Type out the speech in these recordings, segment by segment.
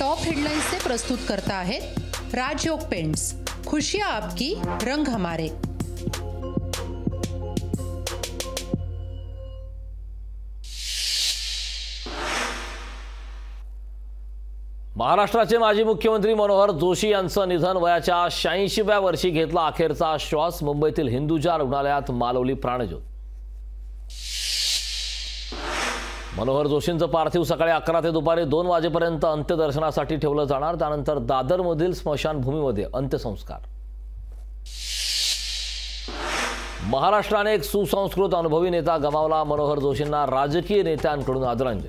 Top headlines से प्रस्तुत करता है राजयोग पेंट्स। खुशियां आपकी, रंग हमारे। महाराष्ट्राचे माजी मुख्यमंत्री मनोहर जोशी यांचं निधन। वयाच्या 86व्या वर्षी घेतला अखेरचा श्वास। मुंबईतील हिंदुजा रुग्णालयात मालवली प्राणज्योत। मनोहर जोशींचं पार्थिव सकाळी 11 ते दुपारी 2 वाजेपर्यंत अंत्यदर्शनासाठी ठेवलं जाणार। त्यानंतर दादरमधील स्मशानभूमीमध्ये अंत्यसंस्कार। महाराष्ट्राने एक सुसंस्कृत अनुभवी नेता गमावला। मनोहर जोशींना राजकीय नेत्यांकडून आदरांजली।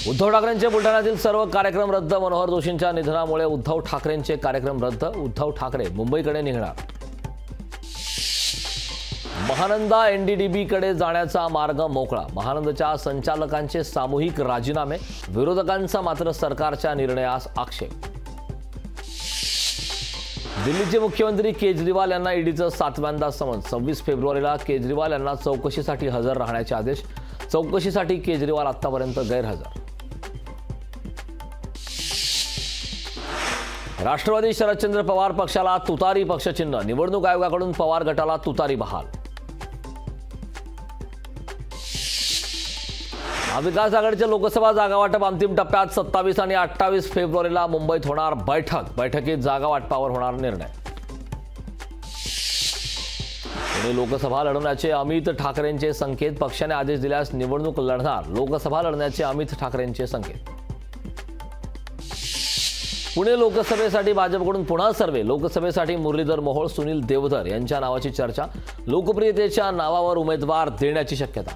उद्धव ठाकरेंचे बुलढाण्यातील सर्व कार्यक्रम रद्द। मनोहर जोशींच्या निधनामुळे उद्धव ठाकरेंचे कार्यक्रम रद्द। उद्धव ठाकरे मुंबईकडे निघणार। महानंदा एनडीडीबी कडे जाण्याचा मार्ग मोकळा। महानंदच्या संचालकांचे सामूहिक राजीनामे। विरोधकांचा मात्र सरकारच्या निर्णयास आक्षेप। दिल्लीचे मुख्यमंत्री केजरीवाल यांना ईडीचं 7व्यांदा समन्स। 26 फेब्रुवारीला केजरीवाल यांना चौकशीसाठी हजर राहण्याचे आदेश। चौकशीसाठी केजरीवाल आतापर्यंत गैरहजर। राष्ट्रवादी शरदचंद्र पवार पक्षाला तुतारी पक्षचिन्ह। निवडणूक आयोगाकडून पवार गटाला तुतारी बहाल। महाविकास आघाडीच्या लोकसभा जागा वाटप अंतिम टप्प्यात। 27 आणि 28 फेब्रुवारीला मुंबईत होणार बैठक। बैठकीत जागा वाटपावर होणार निर्णय। पुणे लोकसभा लढवण्याचे अमित ठाकरेंचे संकेत। पक्षाने आदेश दिल्यास निवडणूक लढणार। लोकसभा लढण्याचे अमित ठाकरेंचे संकेत। पुणे लोकसभेसाठी भाजपकडून पुन्हा सर्वे। लोकसभेसाठी मुरलीधर मोहोळ, सुनील देवधर यांच्या नावाची चर्चा। लोकप्रियतेच्या नावावर उमेदवार देण्याची शक्यता।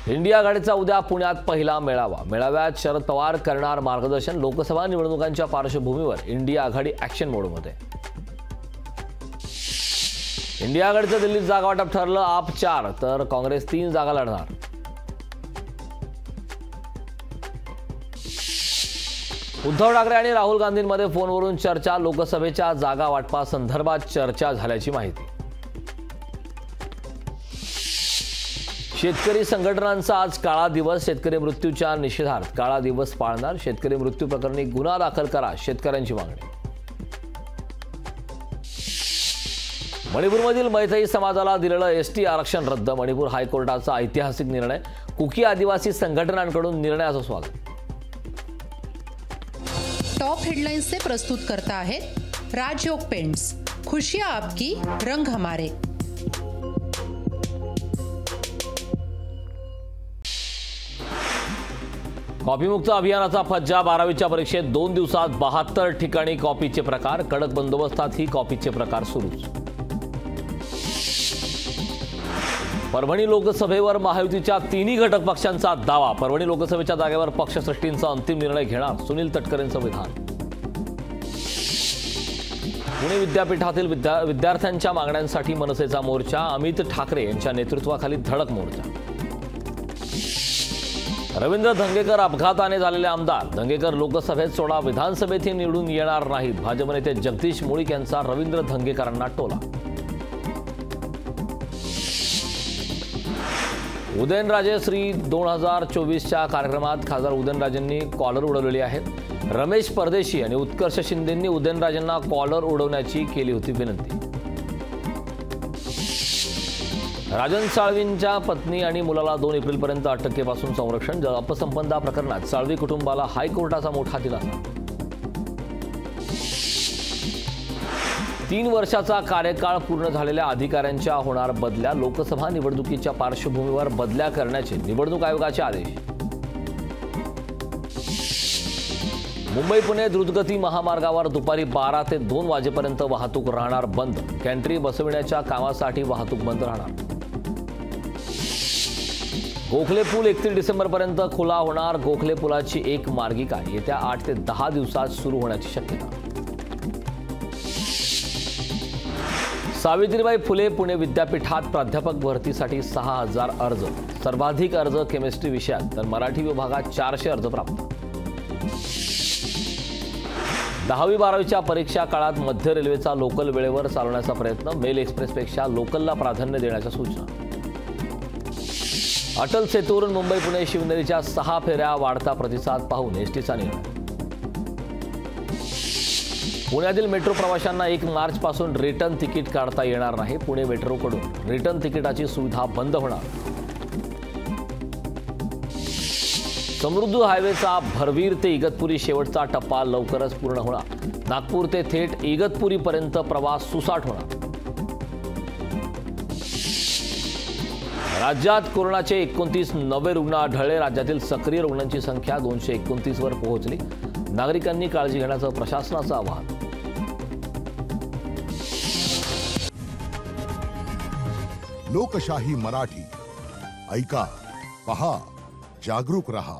इंडिया आघाडीचा उद्या पुण्यात पहिला मेळावा। मेळाव्यात शरद पवार करणार मार्गदर्शन। लोकसभा निवडणुकांच्या पार्श्वभूमीवर इंडिया आघाडी ॲक्शन मोडमध्ये। इंडिया आघाडीचं दिल्लीत जागा वाटप ठरलं। आप 4 तर काँग्रेस 3 जागा लढणार। उद्धव ठाकरे आणि राहुल गांधींमध्ये फोनवरून चर्चा। लोकसभेच्या जागा वाटपासंदर्भात चर्चा झाल्याची माहिती। शेतकरी संघटनांचा आज काळा दिवस। शेतकरी मृत्यूच्या निषेधार्थ काळा दिवस पाळणार। शेतकरी मृत्यू प्रकरणी गुन्हा दाखल करा, शेतकऱ्यांची मागणी। मणिपूरमधील मैथई समाजाला दिलेलं एसटी आरक्षण रद्द। मणिपूर हायकोर्टाचा ऐतिहासिक निर्णय। कुकी आदिवासी संघटनांकडून निर्णयाचं स्वागत। टॉप हेडलाइन्स से प्रस्तुत करता है राजयोग पेंट्स। खुशियां आपकी, रंग हमारे। कॉपीमुक्त अभियानाचा फज्जा। 12वीच्या परीक्षेत 2 दिवसात 72 ठिकाणी कॉपीचे प्रकार। कडक बंदोबस्तात ही कॉपीचे प्रकार सुरूच। परभणी लोकसभेवर महायुतीच्या 3 घटक पक्षांचा दावा। परभणी लोकसभेच्या जागेवर पक्षश्रेष्ठींचा अंतिम निर्णय घेणार, सुनील तटकरेंचं विधान। पुणे विद्यापीठातील विद्यार्थ्यांच्या मागण्यांसाठी मनसेचा मोर्चा। अमित ठाकरे यांच्या नेतृत्वाखाली धडक मोर्चा। रवींद्र धंगेकर अपघाताने झालेले आमदार। धंगेकर लोकसभेत सोडा, विधानसभेतही निवडून येणार नाहीत। भाजप नेते जगदीश मुळीक यांचा रवींद्र धंगेकरांना टोला। उदयनराजे श्री 2024च्या कार्यक्रमात खासदार उदयनराजेंनी कॉलर उडवलेली आहे। रमेश परदेशी आणि उत्कर्ष शिंदेंनी उदयनराजेंना कॉलर उडवण्याची केली होती विनंती। राजन साळवींच्या पत्नी आणि मुलाला 2 एप्रिलपर्यंत अटकेपासून संरक्षण। अपसंपदा प्रकरणात साळवी कुटुंबाला हायकोर्टाचा मोठा दिलासा। 3 वर्षाचा कार्यकाळ पूर्ण झालेल्या अधिकाऱ्यांच्या होणार बदल्या। लोकसभा निवडणुकीच्या पार्श्वभूमीवर बदल्या करण्याचे निवडणूक आयोगाचे आदेश। मुंबई पुणे द्रुतगती महामार्गावर दुपारी 12 ते 2 वाजेपर्यंत वाहतूक राहणार बंद। गॅन्ट्री बसविण्याच्या कामासाठी वाहतूक बंद राहणार। गोखले पूल 31 डिसेंबरपर्यंत खुला होणार। गोखले पुलाची एक मार्गिका येत्या 8 ते 10 दिवसात सुरू होण्याची शक्यता। सावित्रीबाई फुले पुणे विद्यापीठात प्राध्यापक भरतीसाठी 6000 अर्ज। सर्वाधिक अर्ज केमिस्ट्री विषयात, तर मराठी विभागात 400 अर्ज प्राप्त। 10वी-12वीच्या परीक्षा काळात मध्य रेल्वेचा लोकल वेळेवर चालवण्याचा प्रयत्न। मेल एक्सप्रेसपेक्षा लोकलला प्राधान्य देण्याच्या सूचना। अटल सेतूवरून मुंबई पुणे शिवनेरीच्या 6 फेऱ्या, वाढता प्रतिसाद पाहून एसटीचा निर्णय. पुण्यातील मेट्रो प्रवाशांना 1 मार्चपासून रिटर्न तिकीट काढता येणार नाही. पुणे मेट्रोकडून रिटर्न तिकिटाची सुविधा बंद होणार. समृद्धी हायवेचा भरवीर ते इगतपुरी शेवटचा टप्पा लवकरच पूर्ण होणार. नागपूर ते थेट इगतपुरीपर्यंत प्रवास सुसाट होणार. राज्यात कोरोनाचे 29 नवे रुग्ण आढळले. राज्यातील सक्रिय रुग्णांची संख्या 229 वर पोहोचली. नागरिकांनी काळजी घेण्याचं प्रशासनाचं आवाहन. लोकशाही मराठी ऐका, पहा, जागरूक रहा.